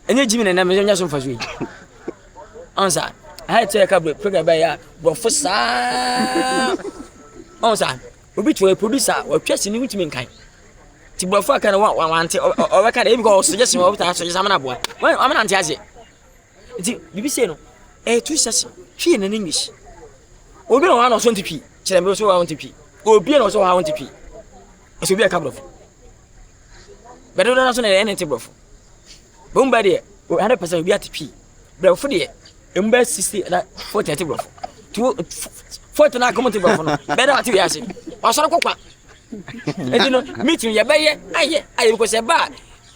Any Jimmy and I'm just for you. Answer. I had to take a program by a professor. Answer. We to a producer or trusting you to mankind. To before I can want or I can go suggestion of that. So I'm not boy. Well, I'm not anti. You say no. A two session. She in English. Obi no one 20p. Chembe so 120p. Obi no so 120p. It should be a couple of. But don't know anything bro. Bomba there. 100% be at p. Bro for there. Embe 60 that 40 bro. 40 na come to bro. Better at you ask. Wasoro kokwa. E you know meeting ye be ye aye because e ba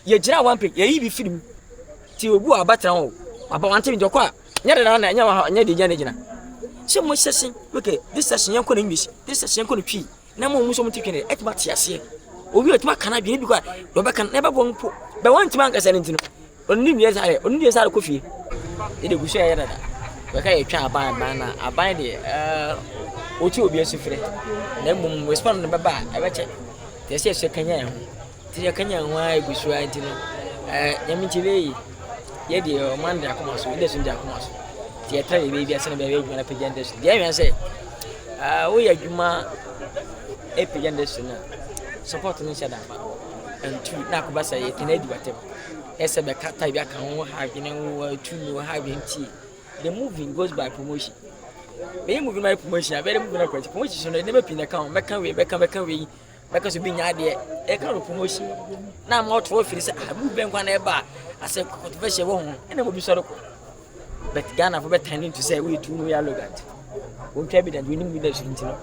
ye gira one pick ye yi bi film. Ti obu abatra ho. Aba wante mi jokwa. Nya de na nya de gina. So mo session okay this session yan ko na English this session ko na P na mo so mo tikene e tuma tiase obi o tuma kana bi ni because do be kan na be bon po be want man kasa ntino onni ni yesa ko fie e de gusu ya dada be ka ye twa aban na aban de o ti obi asufre na mum respond no be ba e be che te se kanya ho ti ya kanya ho ai gusu ai ntino nyami tile ye de o man da kuma so ide sun da kuma so ti try baby asana be adwuma na pagendes dia me say we adwuma e pagendes na support ni shada ba and two na ko ba say e tena di batem ese be kata bi aka ho ha bi ne wo tu no ha bi nti the moving goes by promotion be moving my promotion be moving na promotion no never pin account be kan we because you be nya de e kan promotion na ma to ofiri say abu be nkwa na e ba ase controversial wo ho ena mo bi so ko but Ghana for pretending to say we too we are look at won't be that we need with the shintino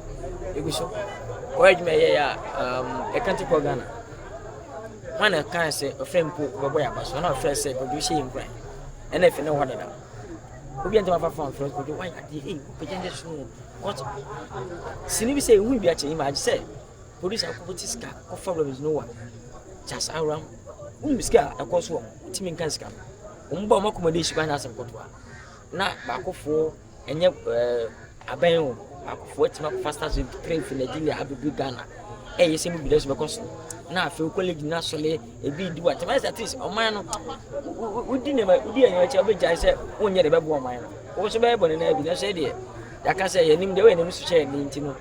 e go so why me ya e can't go Ghana when I can say a friend po boy abaso na friend say go do she in grind and if no what that obi enter my phone friend go do why at the pretend so what sini bi say we be ache imagine say police are politiska of problems no one just around we ska akọ so timi kan ska umba mo accommodation kwa na asem kotwa na bakofo enye aban o bakofo tima faster to train for Nigeria abibi Ghana yesi mu bileso because na afi college na sole ebi di what my at least oman no udi anya cha obeja se onye de bebo oman no wo so be bo ne na bi na so de ya ka se yenim de we nem so share ni ntino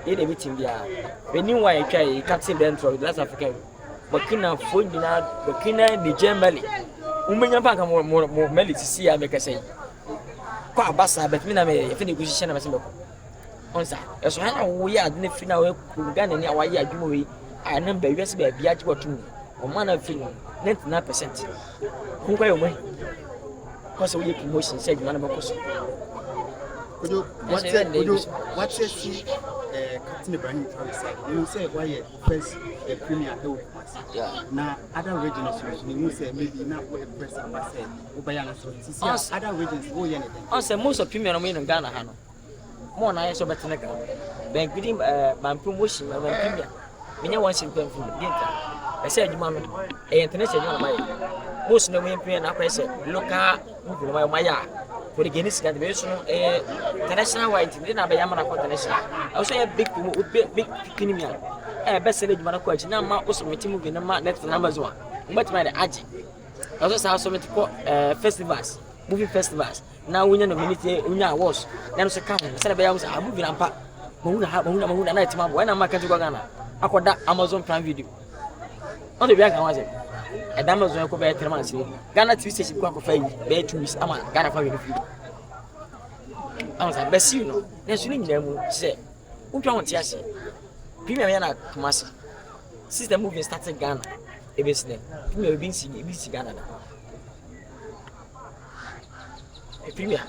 e de bitim bia benin wa e twa e captain dentro last Africa Burkina Fondina Burkina Niger Mali umenya banka mo Mali sisi ya meka sei kwa abasa bet mi na me fe ne gushi na bese beko onsa eso ha na wo ya ade ne fi na we Ghana ni awaye adwuma we a na ba wiase ba bia ji botum o ma na fi 99% kun kwa yo mo ko so we promotion say adwuma na beko so ojo what say see Captain Ibrahim Traore said you say why you first premier do yeah na other regions you say maybe na what the press ambassador obayana so see other regions go yen on say most of premier no in Ghana ha no mo na yeso betene ka ben gidi man promotion man premier menya wan sin pen fu dinka e say adwuma no e international adwuma na mai most no me premier na kwa say local movie na mai ya for the Guinness that we so international white na be yamara ko international also a big kinimia best sele djuma na ko achi na ma osometi movie na ma net numbers one but my aji also sa osometi ko festivals movie festivals na wonya nominate wonya awards na no se ka ho se be yam sa movie na mpa mahuna na etima bo na ma kan to Ghana akoda Amazon Prime Video on the bianca was e da Amazon ko be 3 months Ghana TV station ko akofa yi be 2 weeks ama Ghana fa video amsa be see no na so ni nyina mu se utwa won ti ase premier yana Kumasi since the movie started Ghana e be sne premier be si Ghana na e premier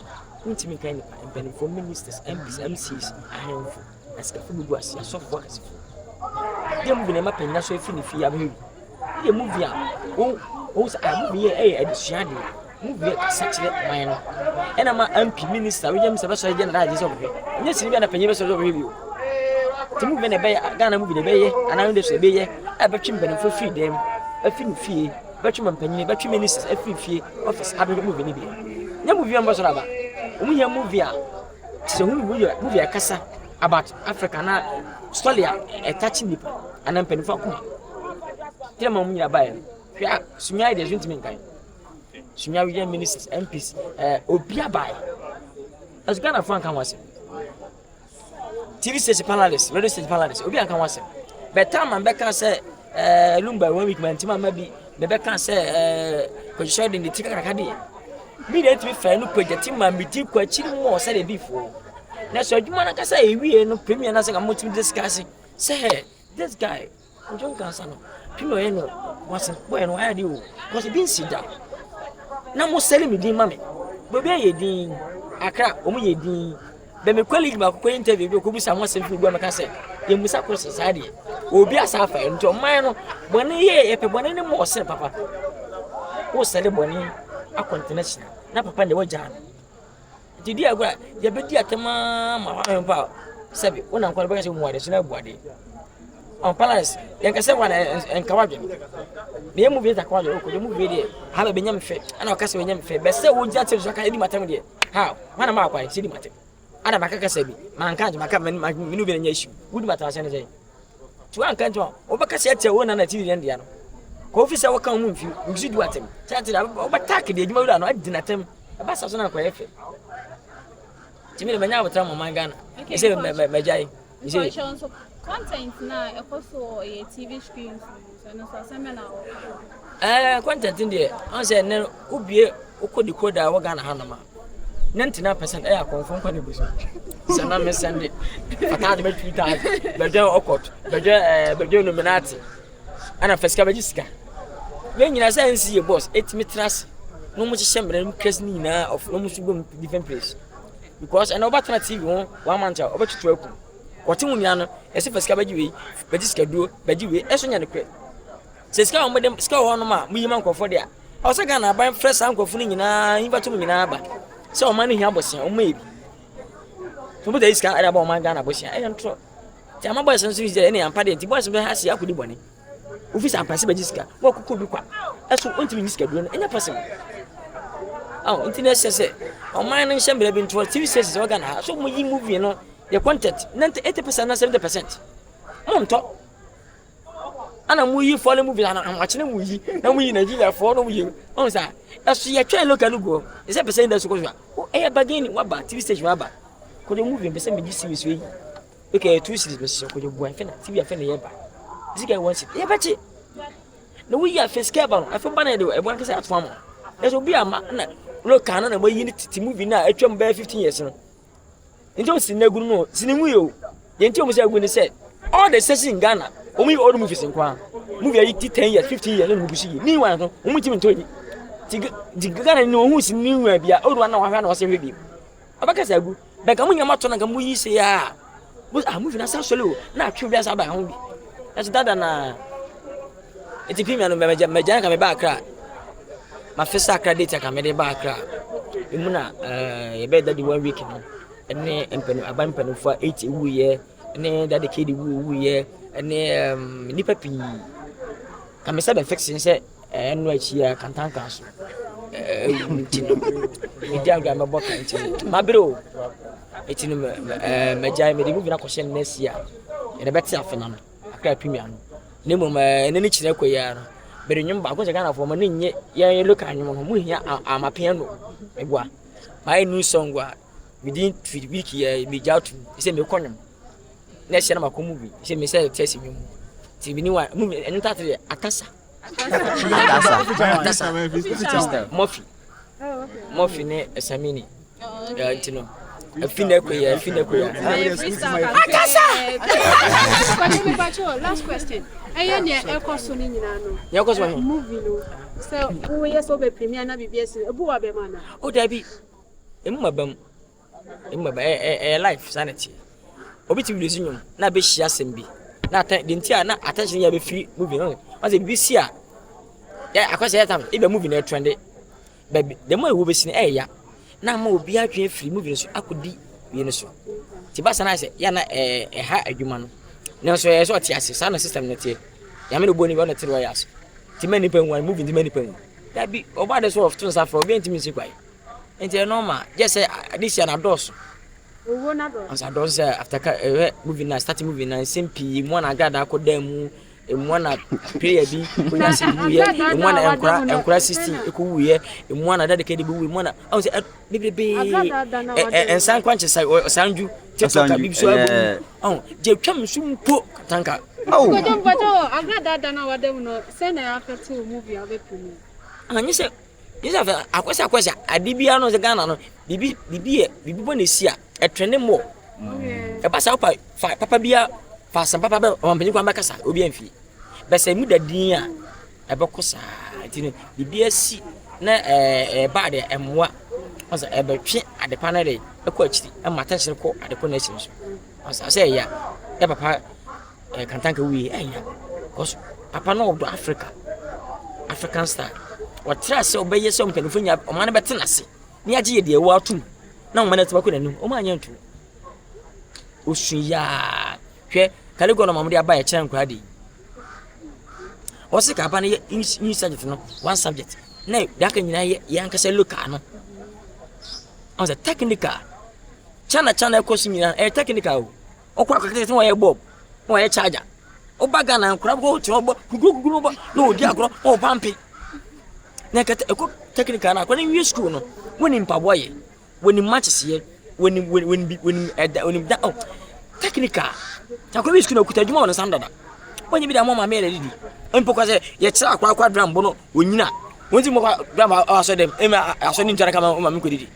ultimate kind of for ministers MCs ahemfo askafu bugu ase asofo ase dem bi na mapenya so efi ni fi abehu e movie a o sa movie e edisua de movie sachire man no ena ma MP minister we jam se be so je na da je so be nya sini bi na penye be so be ti movie na be Ghana movie na be ye ana ndo so be ye e be twim benefo free dem afi ni fie be twim penye be twim ministers afi fie office abehu movie ni bi nya movie am so raba omuhia movie a so movie akasa about Africa na story a touching nipa ana mpenifo akoma tira ma munyira bae hwa sunya ide junti menkan Sunya ministers, MPs, Obia by. As Ghana Frank can was TV station panelists, radio station panelists, Obia can was. But time and Becca say, Lumba 1 week, man, Tima maybe, the Becca say, considered in the ticket academy. Me that we fair no put the team and be deep question more said before. Now, so you want to say, we no premium as I'm to discussing. Say, this guy, John Cansano, Pino wasn't when I do, was it being sit down. Now, most selling me, dear mammy. But be a dean, Accra, only a dean. Then the colleague about interview could be someone simply when I can say, you must have society. Will be a suffer into a minor when any more, said Papa. Who said the money? A continuation. Na papa ne wajan. Ti dia agora, ya bedi atema ma pa. Sabi, wona nkwa be ka se mu ade so na buade. On palace, yan ka se wana enka wadwe. Ne mu bi ta kwa wadwe, ko mu bi de. Ha be nyam fe. Ana ka se nyam fe. Be se wo ja te so ka edi matam de. Ha, wana ma kwa se di matam. Ana makaka sabi. Man kan maka minu bi na nya issue. Wudi matam se ne je. Tu an kan to, obaka se ate wona na TV dia no. Ko ofisa waka mu mfi ngi du atem tati da obata de adwuma wura no adi natem aba sa so na kwa efe timi le manya botra mo mangana ise mejai ise content na ekoso e TV screens so no so seminar content ndi on say ne ubie ukodi koda wo Ghana hanoma 99% e akonfon kwa ne buso sana me sende fatade be Twitter be okot be nominati ana fesika be jisika when you say see your boss, 8 meters, no much shame, case Nina of no much different place. Because an alternative 1 month over to 12. What you know, as if a scabagy, but this can do, but you will, as soon as the crate. Says, come with them, scout on my minimum for there. Also, gonna buy fresh uncle fooling in a invite in Abba. So money here was or maybe. To put this guy about my Ghana bush, I am true. Tell my boys and sisters, any and party, the boys will have to be bonny. Ufisa ampase bajiska wo kuku kwa eso ontimi niska do enya person internet say o man no shambere bi ntwo TV stations o Ghana so mo yi movie no the content 80% na 70% monto ana mo yi follow movie ana amachine mo yi na mo yi Nigeria for no mo yi on sa eso ye twa local go is a percent that so go o e bagani wa ba TV station wa ba ko the movie be say me series we okay 2 series be so ko the boy fe na TV afa na ye ba this guy wants it. Yeah, but no, we are face cable. I feel bad. I want to say at farm. There will be a man. Look, Canada, where you need to move in now. I trim by 15 years. And don't see no good no. Sinimu, the interior say when they said all the sessions in Ghana, only all movies in Kwan. Movie 10 years, 15 years, and we see. Meanwhile, only even 20. The Ghana know who's new, maybe old one now. I was a review. Abaka said, but I'm going to make a movie say, ah, but I'm moving as a solo. Now, curious about home. That's that na eti pimi anu meja ka me ba Accra ma fesa Accra date ka me de ba Accra emu na ye be da di 1 week no ene empenu aban penu for 8 wu ye ene da de kedi wu ye ene nipa pi ka me se be fixing se enu achi ya kantanka so tino e dia ga me bo kan tino ma bro etino meja me de movie na ko shen next year e de betia afena no Accra Premier no nemo ene ni kire koya no bere nyum ba ko je Ghana for ma nye ye look anyum no mu hia amapen no egwa my new song wa within 3 week ye me jautu say me konyum na hia na makomu bi say me say test nyum ti bi ni wa mu enu tatere akasa Murphy Murphy ne Esamini ya ntino afina koya last question eye ne ekoso ni nyina no yakoso movie no so wo yeso be premier na BBS ebu wa be mana o dabi emma life sanity obi ti release nyum na be hia sembi na de ntia na attention ya be free movie no was a BBC a ya akwase ya tam e be movie na trend baby the more we be sin ya na ma obi atwe free movie so akodi wie no so ti ba sana se ya na ha adwuma no na so ye so ti ase sana system na tie ya me no boni be na ti royal so ti many pen one movie ti many pen that be over the sort of things afro be ntimi si kwai enti normal just say this year na dos owo na dos as dos after movie na start movie na simple mo na gada akoda mu emwana prayer bi kunya se bi ye emwana enkura 16 ekuwu ye emwana dedicate bi wu emwana I say bebe ensan kwanche sai sanju TikTok bi so abu je twam sumpo katanka ko jom bato agrada na wadem no say na affect movie abepuni anyi se yesa akwesa adibia no se Ghana no bibi bonesia e trend mo e pasa papa bia fa san papa be o mpeni kwa mbakasa obi amfi be se mu dadin a e be kosa tini bibi asi na ba de emwa asa e be twe adepa na de e ko akiri e mata hye ko adepa na akiri so asa say ya e papa kantanka wi enya cause papa no of African style what trust obey so mpeni funya o man be tenase ni age ye de ewa atum na o man teba ko nanum o man nyantu osuya hwe kale go no mamde aba ye kire nkwa de o se ka ba na in subject no one subject na da kan nyina ye yankasa local no on the technical chana ko nyina technical o kwa kwakete wo ye bob wo ye charger o baga na nkura go ti obo gugu bo no odi agro o pampi na kete eko technical na ko ni wi school no woni mpaboa ye woni matches ye woni da technical ta ko wi school na kuta djuma wona sandada woni bi da mama me didi empo ko se ye kira akwa drum bo no onyina wonti mo drum aso dem aso ni ntara kama mama me ko didi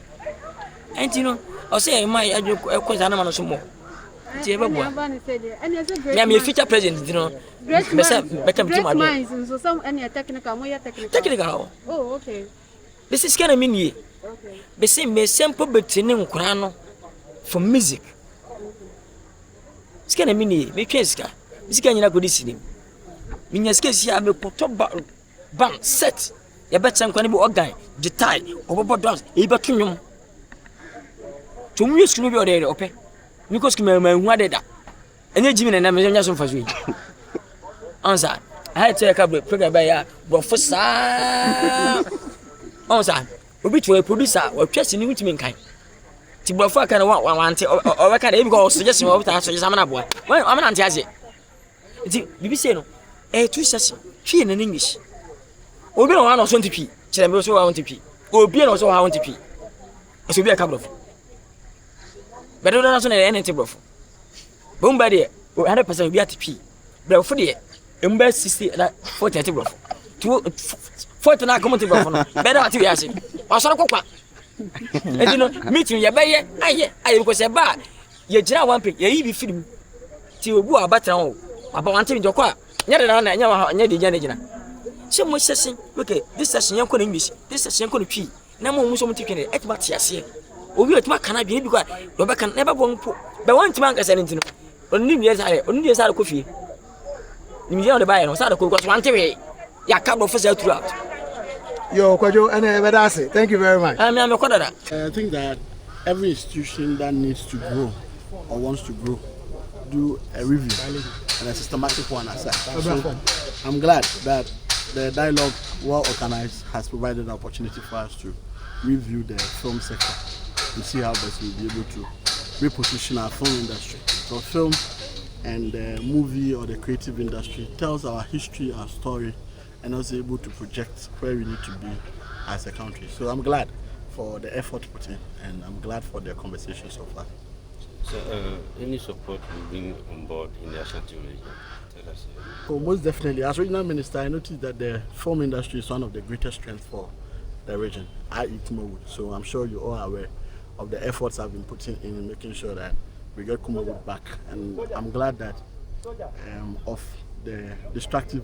enti no o se e mai adwo ko za na ma no so mo ti e babo ya me future president no great minds so some any technical mo ya technical oh okay this is kind of mean okay be say me simple betini nkura no for music skena mini me tweska sika nyina ko disini minya sika si a me poto ban set ya betan kwani bi organ guitar obobo drums e beto nwom to music no bi odere ope mi ko skima ma hu adeda enye jimi na me nya so mfaso yi ansa I tell you program by ya bro for sa ansa obi to a producer o twese ni wutimi nkan ti bro for kan wante o be kan e because suggestion o ta so sama na boa am na ntiaje ti bibi say no two session twi na English obi no wa no so ntipi kire me so wa ntipi obi no so wa ntipi so obi ka bro bedo na so na NNT bro bomba de 100% obi atipi bro for de emba 60 na 40 bro 40 na come to bro no bedo ati we ase wasoro kokwa edi no meeting ye beye aye because e ba ye gira one page ye yi bi film ti obu abatra ho aba wante bi dokwa nya de na nya de gina se mo session okay this session yanko na English this session yanko na twi na mo mu so mo tikene e tba tiase obi o tba kana bi bi kwa do be kan na be bo mpo be want man kasa ntino onni mi sare ko fie ni mi de bae no sare ko so wante we ya ka bo fesa throughout. Yo, Kwajo, and Bedase, thank you very much. I think that every institution that needs to grow or wants to grow, do a review and a systematic one aside. So I'm glad that the dialogue, well organized, has provided an opportunity for us to review the film sector and see how best we'll be able to reposition our film industry. So film and the movie or the creative industry tells our history, our story, and also able to project where we need to be as a country. So I'm glad for the effort put in, and I'm glad for the conversation so far. So any support will bring on board in the Ashanti region? Tell us. So most definitely, as regional minister, I noticed that the film industry is one of the greatest strengths for the region, i.e. Kumawood. So I'm sure you're all aware of the efforts I've been putting in making sure that we get Kumawood back. And I'm glad that of the destructive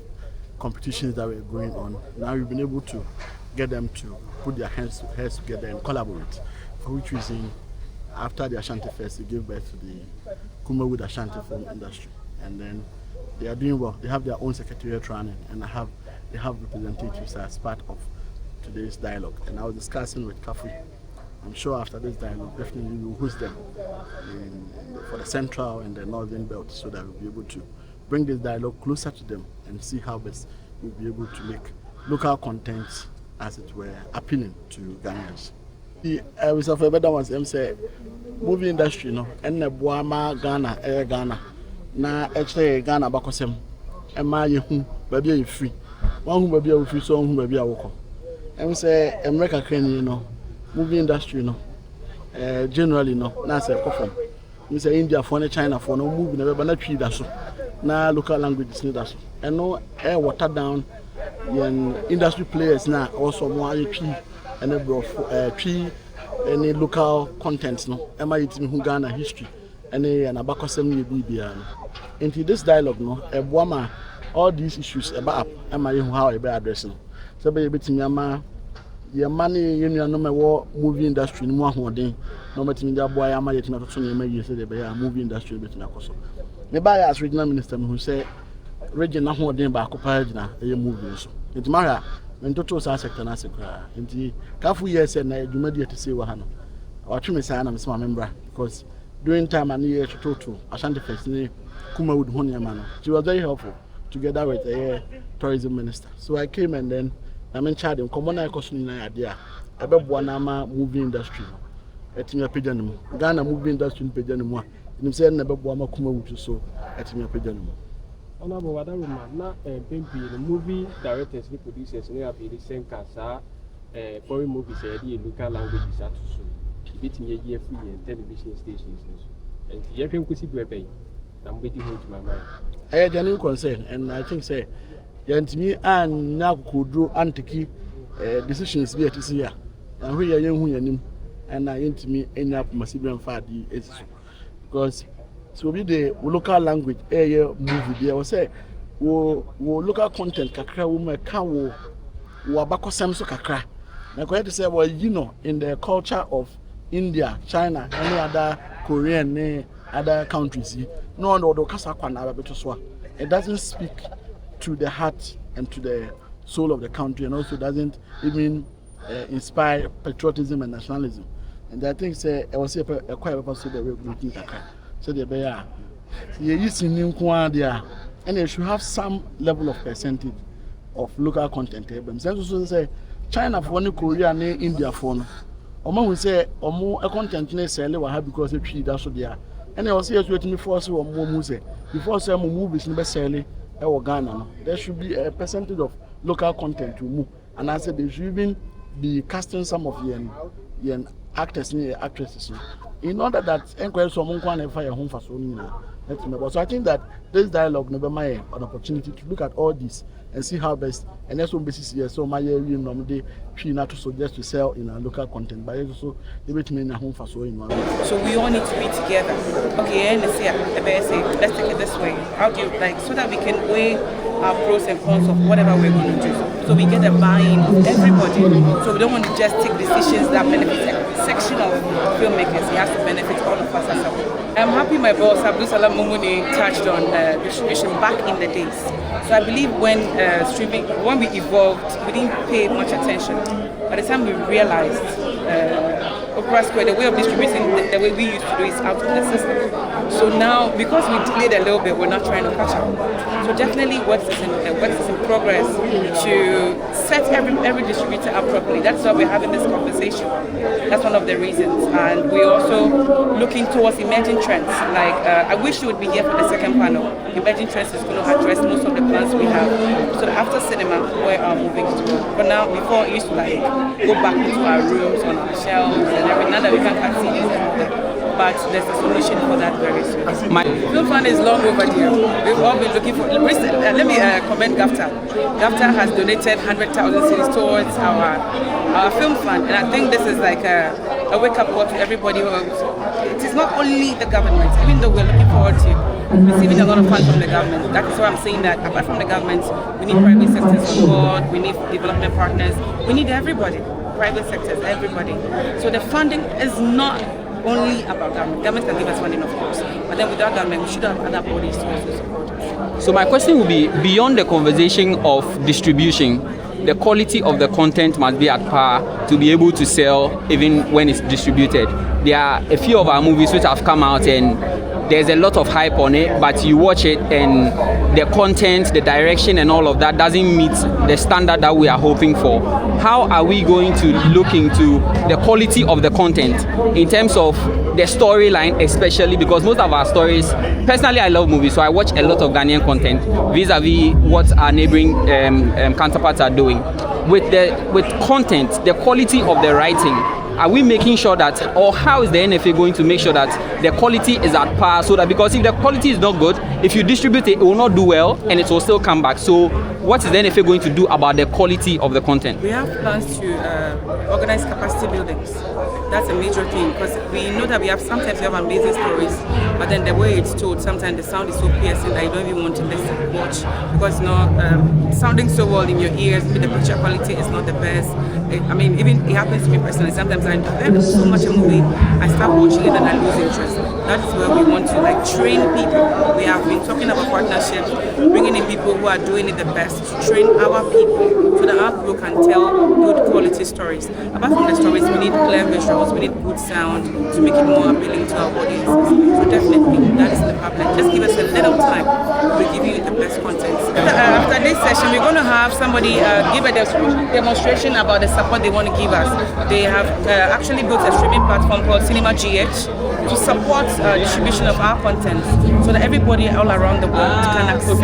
competitions that were going on, now we've been able to get them to put their heads together and collaborate. For which reason, after the Ashanti Fest, they gave birth to the Kumawood Ashanti film industry, and then they are doing well. They have their own secretariat running, and they have representatives as part of today's dialogue. And I was discussing with Kafi. I'm sure after this dialogue, definitely we will host them for the central and the northern belt, so that we'll be able to bring this dialogue closer to them and see how best we'll be able to make local content, as it were, appealing to Ghanaians. Mr. Febeda was say movie industry, no, and the Boama Ghana, Ghana, na actually Ghana bakosem Emma Yehu, baby, you free. One who baby, free song, who baby, I walk. And say, America can, you know, movie industry, no. Generally, no, that's a perform. We say India for China for no movie, never, but not tree that's so. Now local languages need that. And no air water down. Industry players now also more tree and a tree any local contents no am I eating Ghana history and about assembly BBN into this dialogue no a woman all these issues about am I how I be addressing so be bit nyama your money you know no movie industry no more no matter me boy am I yet not to me say the movie industry bit na koso me buy as regional minister who say region na ho den ba ko pa gina e movie so nti mara men toto sa sector na sekra nti kafu years na adwumadi atise wa ha no watwe say na me sama membra because during time and year toto Ashanti first ni kuma would ho nyama no she was very helpful together with the tourism minister so I came and then I'm in charge of common ikoso ni na ade a ebeboa na ma movie industry no etimi apagya no mu Ghana movie industry pagya no mu a nim say na ebeboa ma kuma wood so etimi apagya no mu. Honorable Wadaruma, now the movie directors and producers have the same cast foreign movies the local languages are so beating a year free and television stations and you can see where I'm waiting to my mind. I had a new concern and I think say me and now could draw anti decisions be at this year and we are young and I ain't me end up massive fat because so be the local language movie there was say wo local content kakra wo me ka wo abakosem so kakra na ko say well you know in the culture of India, China, any other Korean other countries no one do kasa kwa na abeto so it doesn't speak to the heart and to the soul of the country and also doesn't even inspire patriotism and nationalism and I think say I was say quite a person that we looking kakra so they be using new there and they should have some level of percentage of local content. But also say China for one Korea and India for no. Omo we say omo a content ne sell we have because it tree that's so there. And they also waiting for us or more say before some movies in be sell e Ghana no. There should be a percentage of local content to move. And I said they should even be casting some of the actors and actresses in order that encourage someone can fire home for so so I think that this dialogue never an opportunity to look at all this and see how best and that's one basis here so my you know they try not to suggest to sell in our local content but also they make me home for so so we all need to be together okay and let's take it this way how do you like so that we can weigh our pros and cons of whatever we're going to do so we get a buy-in of everybody so we don't want to just take decisions that benefit a section of filmmakers it has to benefit all of us as a whole. I'm happy my boss Abdul Salam Mumuni touched on distribution back in the days. So I believe when we evolved, we didn't pay much attention. By the time we realized Okra Square, the way of distributing, the way we used to do is out of the system. So now, because we delayed a little bit, we're not trying to catch up. So definitely works is in progress to set every distributor up properly. That's why we're having this conversation. That's one of the reasons. And we're also looking towards emerging trends. Like, I wish you would be here for the second panel. Emerging trends is going to address most of the plans we have. So after cinema, where our movies to go. But now, before it used to like go back into our rooms, on our shelves, and everything. Now that we can't cut CDs and all that. But there's a solution for that very soon. My film fund is long overdue. We've all been looking for. Let me commend GAFTA. GAFTA has donated 100,000 cedis towards our film fund, and I think this is like a wake-up call to everybody. It is not only the government, even though we're looking forward to receiving a lot of funds from the government. That is why I'm saying that apart from the government, we need private sectors on board. We need development partners. We need everybody, private sectors, everybody. So the funding is not only about government. Government can give us funding, of course, but then without government, we should have other bodies to also support us. So my question would be, beyond the conversation of distribution, the quality of the content must be at par to be able to sell even when it's distributed. There are a few of our movies which have come out and there's a lot of hype on it, but you watch it and the content, the direction and all of that doesn't meet the standard that we are hoping for. How are we going to look into the quality of the content in terms of the storyline, especially because most of our stories, personally I love movies, so I watch a lot of Ghanaian content vis-a-vis what our neighboring counterparts are doing. With content, the quality of the writing, are we making sure that, or how is the NFA going to make sure that the quality is at par, so that, because if the quality is not good, if you distribute it, it will not do well and it will still come back. So what is the NFA going to do about the quality of the content? We have plans to organize capacity buildings. That's a major thing, because we know that sometimes we have amazing stories, but then the way it's told, sometimes the sound is so piercing that you don't even want to listen, watch, because it's not sounding so well in your ears. Maybe the picture quality is not the best. I mean, even it happens to me personally. Sometimes I enjoy so much a movie, I start watching it and I lose interest. That is where we want to train people. We have been talking about partnerships, bringing in people who are doing it the best to train our people, so that our people can tell good quality stories. Apart from the stories, we need clear visuals, we need good sound to make it more appealing to our audiences. So definitely, that is the pipeline. Just give us a little time, we'll give you the best content. After this session, we're going to have somebody give a demonstration about the support they want to give us. They have actually built a streaming platform called Cinema GH to support distribution of our content, so that everybody all around the world can access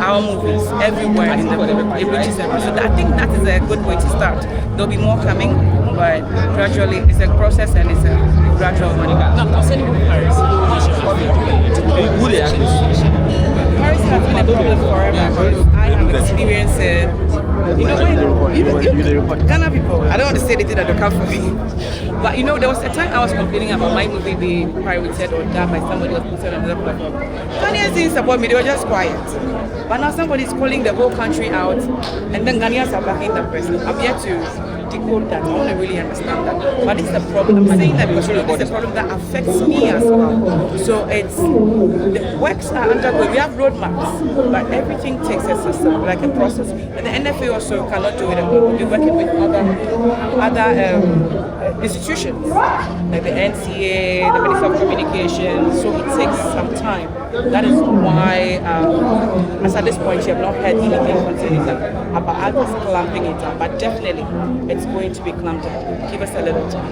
our movies everywhere in the world. It reaches everywhere. So I think that is a good way to start. There'll be more coming, but gradually it's a process and it's a gradual one. Paris has been a problem forever, because I have experienced it. When Ghana people, I don't want to say anything that will come for me, but there was a time I was complaining about my movie being pirated or done by somebody else posted on another platform. Ghanaians didn't support me, they were just quiet. But now somebody's calling the whole country out, and then Ghanaians are backing that person. I'm yet to decode that. I want to really understand that. But it's the problem. I'm saying that because it's a problem that affects me as well. So the works are undergoing. We have roadmaps, but everything takes a system, like a process. And the NFA also cannot do it alone. We're working with other institutions, like the NCA, the Ministry of Communication. So it takes some time. That is why, as at this point, you have not heard anything concerning that about others clamping it down. But definitely, it's going to be clamped down. Give us a little time.